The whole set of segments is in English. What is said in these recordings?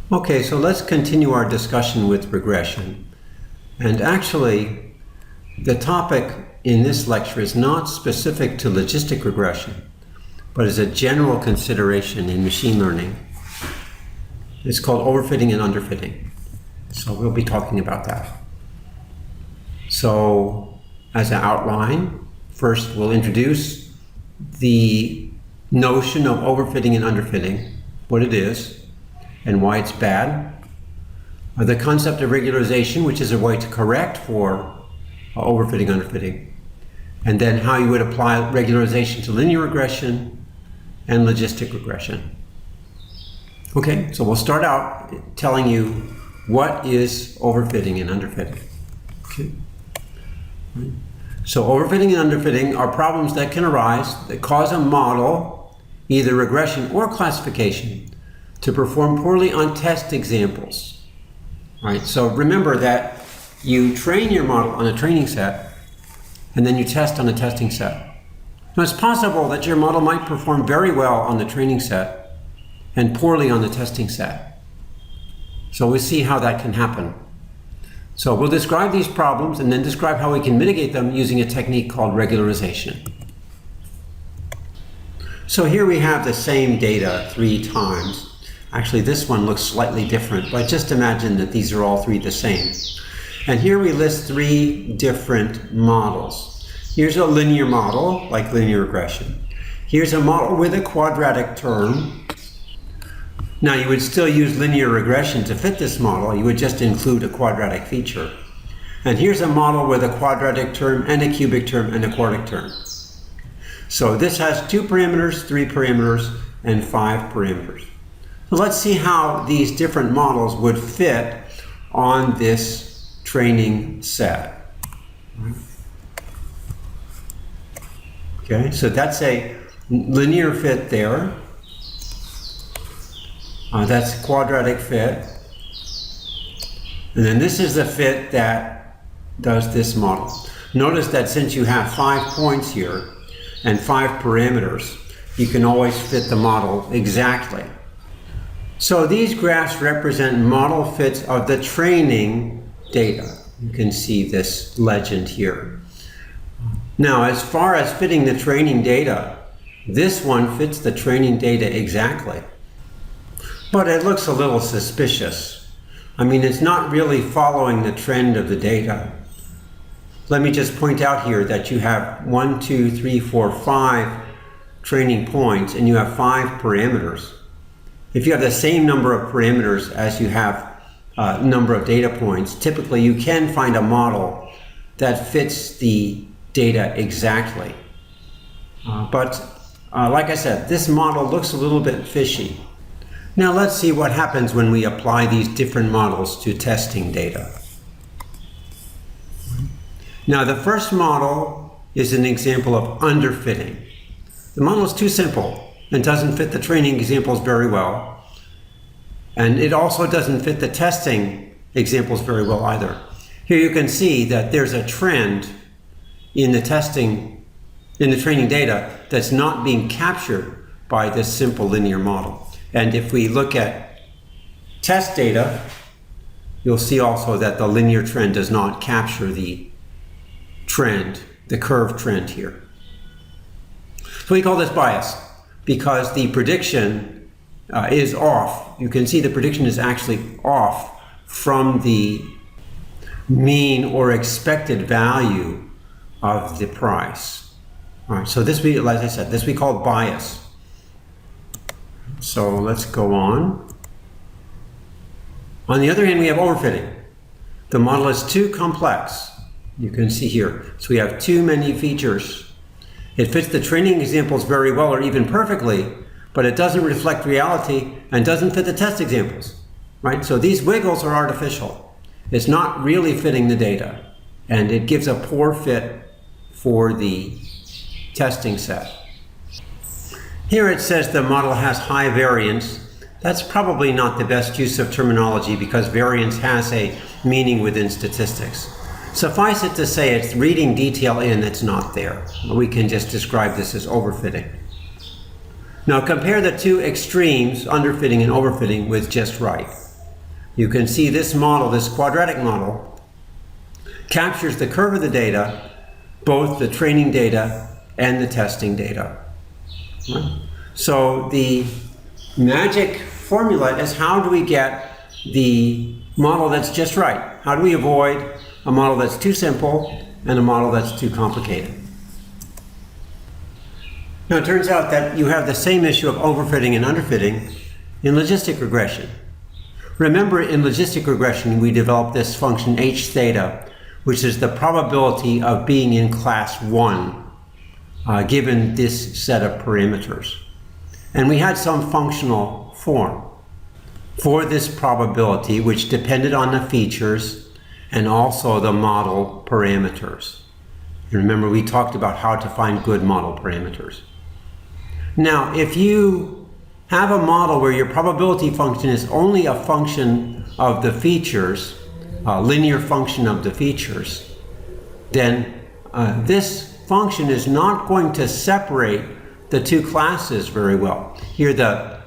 Okay, so let's continue our discussion with regression. And actually, the topic in this lecture is not specific to logistic regression, but is a general consideration in machine learning. It's called overfitting and underfitting. So we'll be talking about that. So as an outline, first we'll introduce the notion of overfitting and underfitting, what it is, and why it's bad. The concept of regularization, which is a way to correct for overfitting, underfitting. And then how you would apply regularization to linear regression and logistic regression. Okay, so we'll start out telling you what is overfitting and underfitting. Okay. So overfitting and underfitting are problems that can arise that cause a model, either regression or classification, to perform poorly on test examples. Right? So remember that you train your model on a training set and then you test on a testing set. Now it's possible that your model might perform very well on the training set and poorly on the testing set. So we'll see how that can happen. So we'll describe these problems and then describe how we can mitigate them using a technique called regularization. So here we have the same data 3 times. Actually, this one looks slightly different, but just imagine that these are all 3 the same. And here we list 3 different models. Here's a linear model, like linear regression. Here's a model with a quadratic term. Now, you would still use linear regression to fit this model. You would just include a quadratic feature. And here's a model with a quadratic term and a cubic term and a quartic term. So this has 2 parameters, 3 parameters, and 5 parameters. So let's see how these different models would fit on this training set. Okay, so that's a linear fit there. That's quadratic fit. And then this is the fit that does this model. Notice that since you have 5 points here and 5 parameters, you can always fit the model exactly. So these graphs represent model fits of the training data. You can see this legend here. Now, as far as fitting the training data, this one fits the training data exactly. But it looks a little suspicious. I mean, it's not really following the trend of the data. Let me just point out here that you have 1, 2, 3, 4, 5 training points and you have 5 parameters. If you have the same number of parameters as you have number of data points, typically you can find a model that fits the data exactly. But like I said, this model looks a little bit fishy. Now let's see what happens when we apply these different models to testing data. Now the first model is an example of underfitting. The model is too simple and doesn't fit the training examples very well. And it also doesn't fit the testing examples very well either. Here you can see that there's a trend in the training data that's not being captured by this simple linear model. And if we look at test data, you'll see also that the linear trend does not capture the trend, the curve trend here. So we call this bias because the prediction is off. You can see the prediction is actually off from the mean or expected value of the price. All right, so this we, like I said, this we call bias. So let's go on. On the other hand, we have overfitting. The model is too complex. You can see here. So we have too many features. It fits the training examples very well or even perfectly, but it doesn't reflect reality and doesn't fit the test examples, right? So these wiggles are artificial. It's not really fitting the data, and it gives a poor fit for the testing set. Here it says the model has high variance. That's probably not the best use of terminology because variance has a meaning within statistics. Suffice it to say it's reading detail in that's not there. We can just describe this as overfitting. Now compare the two extremes, underfitting and overfitting, with just right. you can see this model, this quadratic model, captures the curve of the data, both the training data and the testing data. Right? So the magic formula is, how do we get the model that's just right? How do we avoid a model that's too simple and a model that's too complicated? Now it turns out that you have the same issue of overfitting and underfitting in logistic regression. Remember, in logistic regression we developed this function h theta, which is the probability of being in class 1 given this set of parameters. And we had some functional form for this probability, which depended on the features and also the model parameters. And remember, we talked about how to find good model parameters. Now, if you have a model where your probability function is only a function of the features, a linear function of the features, then this function is not going to separate the two classes very well. Here the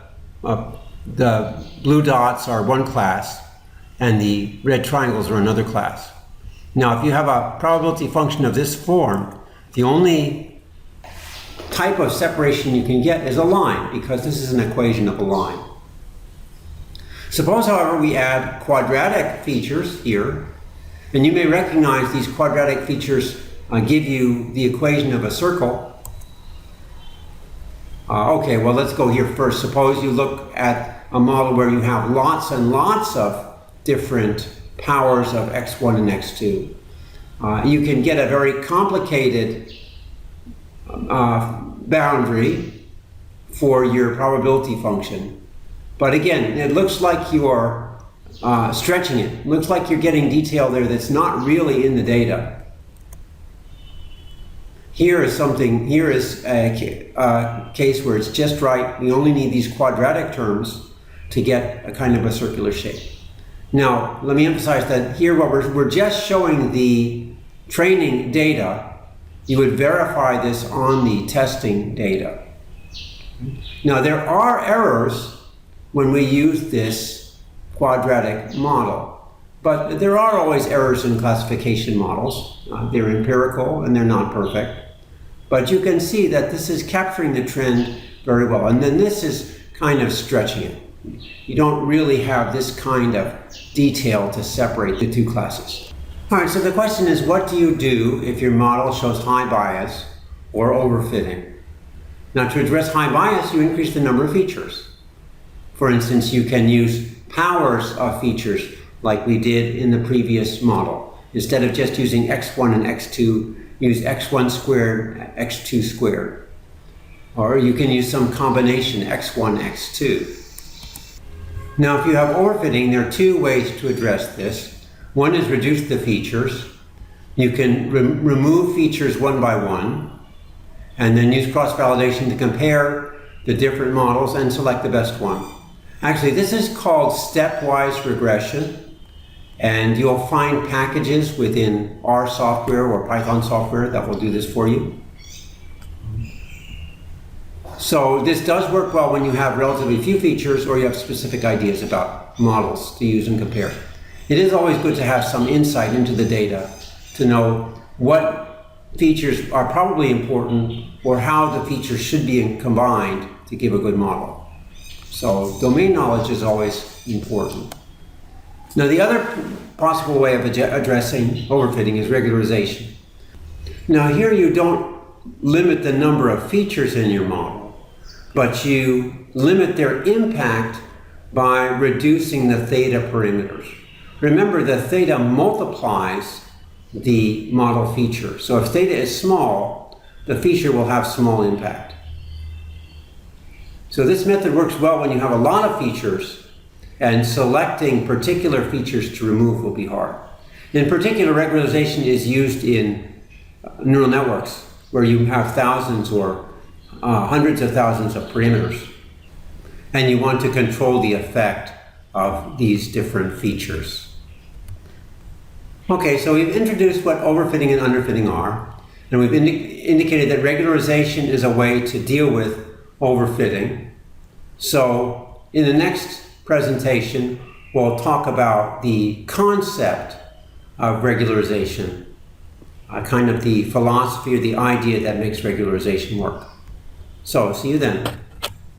blue dots are one class and the red triangles are another class. Now if you have a probability function of this form, the only type of separation you can get is a line, because this is an equation of a line. Suppose, however, we add quadratic features here, and you may recognize these quadratic features give you the equation of a circle. Okay, well, let's go here first. Suppose you look at a model where you have lots and lots of different powers of x1 and x2. You can get a very complicated boundary for your probability function. But again, it looks like you're stretching it. It looks like you're getting detail there that's not really in the data. Here is a case where it's just right. We only need these quadratic terms to get a kind of a circular shape. Now, let me emphasize that here we're just showing the training data. You would verify this on the testing data. Now, there are errors when we use this quadratic model, but there are always errors in classification models. They're empirical and they're not perfect. But you can see that this is capturing the trend very well. And then this is kind of stretching it. You don't really have this kind of detail to separate the two classes. All right, so the question is, what do you do if your model shows high bias or overfitting? Now, to address high bias, you increase the number of features. For instance, you can use powers of features like we did in the previous model. Instead of just using x1 and x2, use x1 squared, x2 squared. Or you can use some combination, x1, x2. Now, if you have overfitting, there are two ways to address this. One is reduce the features. You can remove features one by one, and then use cross-validation to compare the different models and select the best one. Actually, this is called stepwise regression. And you'll find packages within R software or Python software that will do this for you. So this does work well when you have relatively few features or you have specific ideas about models to use and compare. It is always good to have some insight into the data to know what features are probably important or how the features should be combined to give a good model. So domain knowledge is always important. Now, the other possible way of addressing overfitting is regularization. Now, here you don't limit the number of features in your model, but you limit their impact by reducing the theta parameters. Remember, the theta multiplies the model feature. So if theta is small, the feature will have small impact. So this method works well when you have a lot of features, and selecting particular features to remove will be hard. In particular, regularization is used in neural networks where you have thousands or hundreds of thousands of parameters, and you want to control the effect of these different features. Okay, so we've introduced what overfitting and underfitting are, and we've indicated that regularization is a way to deal with overfitting. So in the next presentation, we'll talk about the concept of regularization, kind of the philosophy or the idea that makes regularization work. So, see you then.